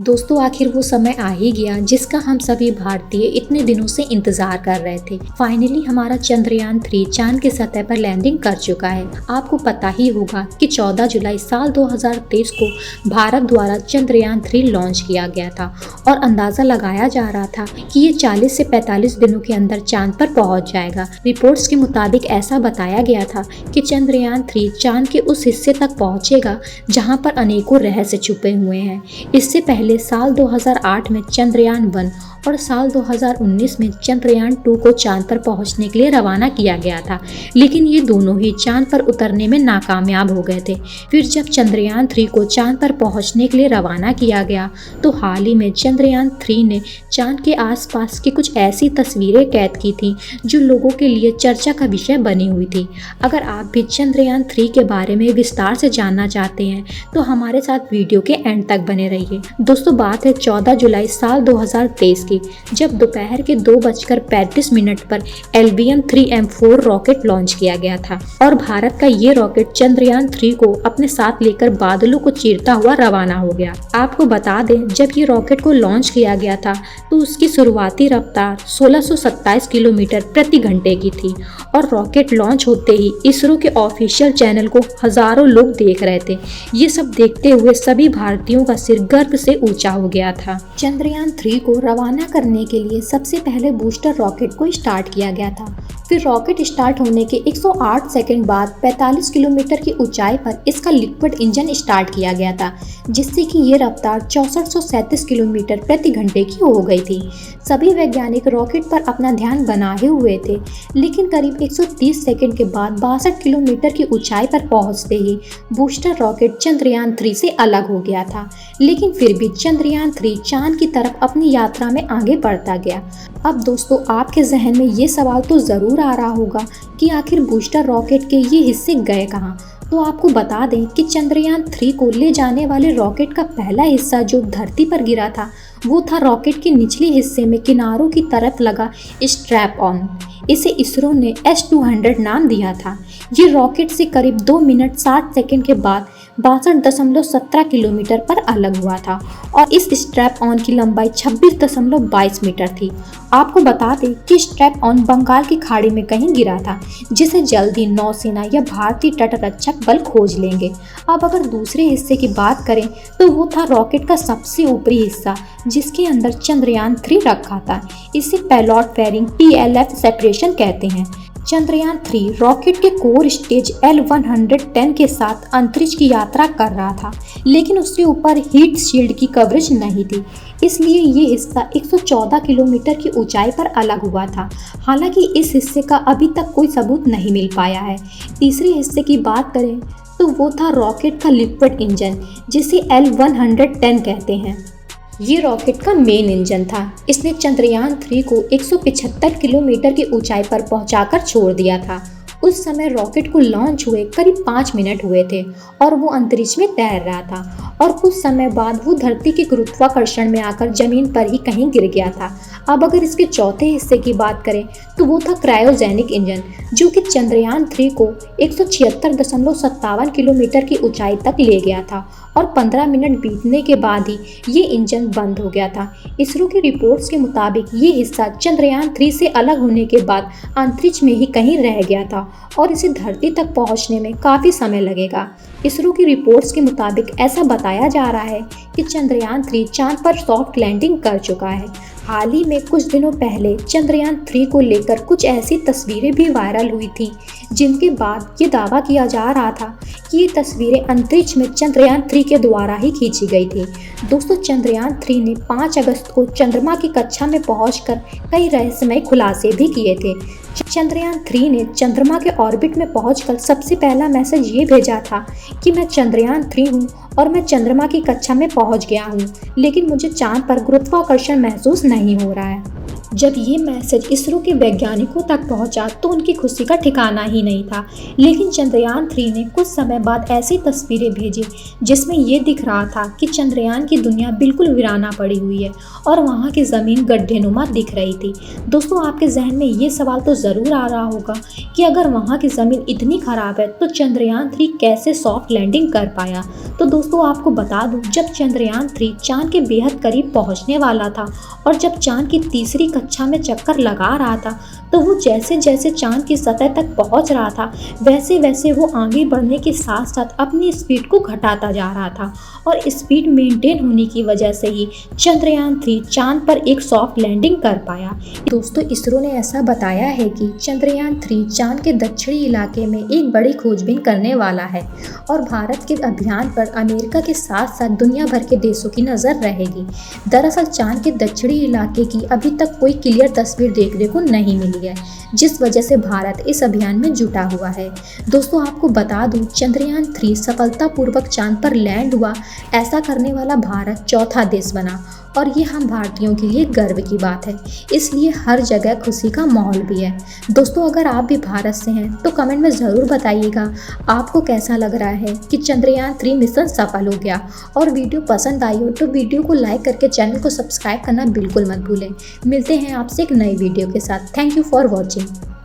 दोस्तों आखिर वो समय आ ही गया जिसका हम सभी भारतीय इतने दिनों से इंतजार कर रहे थे। फाइनली हमारा चंद्रयान 3 चांद की सतह पर लैंडिंग कर चुका है। आपको पता ही होगा कि 14 जुलाई साल 2023 को भारत द्वारा चंद्रयान 3 लॉन्च किया गया था और अंदाजा लगाया जा रहा था कि ये 40 से 45 दिनों के अंदर चांद पर पहुंच जाएगा। रिपोर्ट्स के मुताबिक ऐसा बताया गया था कि चंद्रयान 3 चांद के उस हिस्से तक पहुंचेगा जहां पर अनेकों रहस्य छुपे हुए हैं। इससे पहले साल 2008 में चंद्रयान 1 और साल 2019 में चंद्रयान 2 को चांद पर पहुंचने के लिए रवाना किया गया था, लेकिन ये दोनों ही चांद पर उतरने में नाकामयाब हो गए थे। फिर जब चंद्रयान 3 को चांद पर पहुंचने के लिए रवाना किया गया तो हाल ही में चंद्रयान 3 ने चांद के आसपास की कुछ ऐसी तस्वीरें कैद की थी जो लोगों के लिए चर्चा का विषय बनी हुई थी। अगर आप भी चंद्रयान 3 के बारे में विस्तार से जानना चाहते हैं तो हमारे साथ वीडियो के एंड तक बने रहिए। दोस्तों बात है 14 जुलाई साल 2023 की, जब दोपहर के 2:35 पर LBM 3M4 रॉकेट लॉन्च किया गया था और भारत का ये रॉकेट चंद्रयान 3 को अपने साथ लेकर बादलों को चीरता हुआ रवाना हो गया। आपको बता दें, जब ये रॉकेट को लॉन्च किया गया था तो उसकी शुरुआती रफ्तार 1627 किलोमीटर प्रति घंटे की थी और रॉकेट लॉन्च होते ही इसरो के ऑफिशियल चैनल को हजारों लोग देख रहे थे। ये सब देखते हुए सभी भारतीयों का सिर गर्व से ऊंचा हो गया था। चंद्रयान 3 को रवाना करने के लिए सबसे पहले बूस्टर रॉकेट को स्टार्ट किया गया था। फिर रॉकेट स्टार्ट होने के 108 सेकंड बाद 45 किलोमीटर की ऊंचाई पर इसका लिक्विड इंजन स्टार्ट किया गया था, जिससे कि ये रफ्तार 6437 किलोमीटर प्रति घंटे की हो गई थी। सभी वैज्ञानिक रॉकेट पर अपना ध्यान बनाए हुए थे, लेकिन करीब 130 सेकंड के बाद 62 किलोमीटर की ऊंचाई पर पहुंचते ही बूस्टर रॉकेट चंद्रयान 3 से अलग हो गया था। लेकिन फिर भी चंद्रयान 3 चांद की तरफ अपनी यात्रा में आगे बढ़ता गया। अब दोस्तों आपके जहन में ये सवाल तो ज़रूर आ रहा होगा कि आखिर बूस्टर रॉकेट के ये हिस्से गए कहाँ। तो आपको बता दें कि चंद्रयान 3 को ले जाने वाले रॉकेट का पहला हिस्सा जो धरती पर गिरा था वो था रॉकेट के निचले हिस्से में किनारों की तरफ लगा स्ट्रैप ऑन। इसे इसरो ने S-200 नाम दिया था। ये रॉकेट से करीब 2 मिनट 60 सेकंड के बाद 62.17 किलोमीटर पर अलग हुआ था और इस स्ट्रैप ऑन की लंबाई 26.22 मीटर थी। आपको बता दें कि स्ट्रैप ऑन बंगाल की खाड़ी में कहीं गिरा था, जिसे जल्दी नौसेना या भारतीय तटरक्षक बल खोज लेंगे। अब अगर दूसरे हिस्से की बात करें तो वो था रॉकेट का सबसे ऊपरी हिस्सा, जिसके अंदर चंद्रयान 3 रखा था। इसे पेलॉट फेयरिंग PLF सेपरेशन कहते हैं। चंद्रयान 3 रॉकेट के कोर स्टेज L110 के साथ अंतरिक्ष की यात्रा कर रहा था, लेकिन उसके ऊपर हीट शील्ड की कवरेज नहीं थी, इसलिए ये हिस्सा 114 किलोमीटर की ऊंचाई पर अलग हुआ था। हालांकि इस हिस्से का अभी तक कोई सबूत नहीं मिल पाया है। तीसरे हिस्से की बात करें तो वो था रॉकेट का लिक्विड इंजन, जिसे L110 कहते हैं। ये रॉकेट का मेन इंजन था। इसने चंद्रयान 3 को 175 किलोमीटर की ऊंचाई पर पहुंचाकर छोड़ दिया था। उस समय रॉकेट को लॉन्च हुए करीब 5 मिनट हुए थे और वो अंतरिक्ष में तैर रहा था और कुछ समय बाद वो धरती के गुरुत्वाकर्षण में आकर जमीन पर ही कहीं गिर गया था। अब अगर इसके चौथे हिस्से की बात करें तो वो था क्रायोजेनिक इंजन, जो कि चंद्रयान 3 को 176.57 किलोमीटर की ऊंचाई तक ले गया था और 15 मिनट बीतने के बाद ही ये इंजन बंद हो गया था। इसरो की रिपोर्ट्स के मुताबिक ये हिस्सा चंद्रयान 3 से अलग होने के बाद अंतरिक्ष में ही कहीं रह गया था और इसे धरती तक पहुंचने में काफ़ी समय लगेगा। इसरो की रिपोर्ट्स के मुताबिक ऐसा बताया जा रहा है कि चंद्रयान 3 चांद पर सॉफ्ट लैंडिंग कर चुका है। हाल ही में कुछ दिनों पहले चंद्रयान 3 को लेकर कुछ ऐसी तस्वीरें भी वायरल हुई थीं, जिनके बाद ये दावा किया जा रहा था कि ये तस्वीरें अंतरिक्ष में चंद्रयान 3 के द्वारा ही खींची गई थी। दोस्तों चंद्रयान 3 ने 5 अगस्त को चंद्रमा की कक्षा में पहुंचकर कई रहस्यमय खुलासे भी किए थे। चंद्रयान 3 ने चंद्रमा के ऑर्बिट में पहुंचकर सबसे पहला मैसेज ये भेजा था कि मैं चंद्रयान 3 हूँ और मैं चंद्रमा की कक्षा में पहुंच गया हूँ, लेकिन मुझे चांद पर गुरुत्वाकर्षण महसूस नहीं हो रहा है। जब ये मैसेज इसरो के वैज्ञानिकों तक पहुंचा तो उनकी खुशी का ठिकाना ही नहीं था। लेकिन चंद्रयान 3 ने कुछ समय बाद ऐसी तस्वीरें भेजी जिसमें ये दिख रहा था कि चंद्रयान की दुनिया बिल्कुल वीराना पड़ी हुई है और वहाँ की ज़मीन गड्ढेनुमा दिख रही थी। दोस्तों, आपके जहन में ये सवाल तो ज़रूर आ रहा होगा कि अगर वहाँ की ज़मीन इतनी ख़राब है तो चंद्रयान 3 कैसे सॉफ्ट लैंडिंग कर पाया। तो दोस्तों, आपको बता दूं, जब चंद्रयान 3 चांद के बेहद करीब पहुँचने वाला था और जब चांद की तीसरी कक्षा में चक्कर लगा रहा था तो वो जैसे जैसे चांद की सतह तक पहुंच रहा था वैसे वैसे वो आगे बढ़ने के साथ साथ अपनी स्पीड को घटाता जा रहा था और स्पीड मेंटेन होने की वजह से ही चंद्रयान 3 चांद पर एक सॉफ्ट लैंडिंग कर पाया। दोस्तों, इसरो ने ऐसा बताया है कि चंद्रयान 3 चांद के दक्षिणी इलाके में एक बड़ी खोजबीन करने वाला है और भारत के अभियान पर अमेरिका के साथ साथ दुनिया भर के देशों की नज़र रहेगी। दरअसल चांद के दक्षिणी इलाके की अभी तक कोई क्लियर तस्वीर देखने को नहीं मिली है, जिस वजह से भारत इस अभियान में जुटा हुआ है। दोस्तों, आपको बता दूं, चंद्रयान 3 सफलतापूर्वक चांद पर लैंड हुआ। ऐसा करने वाला भारत चौथा देश बना और ये हम भारतीयों के लिए गर्व की बात है। इसलिए हर जगह खुशी का माहौल भी है। दोस्तों, अगर आप भी भारत से हैं तो कमेंट में ज़रूर बताइएगा आपको कैसा लग रहा है कि चंद्रयान 3 मिशन सफल हो गया। और वीडियो पसंद आई हो तो वीडियो को लाइक करके चैनल को सब्सक्राइब करना बिल्कुल मत भूलें। मिलते हैं आपसे एक नई वीडियो के साथ। Thank you for watching.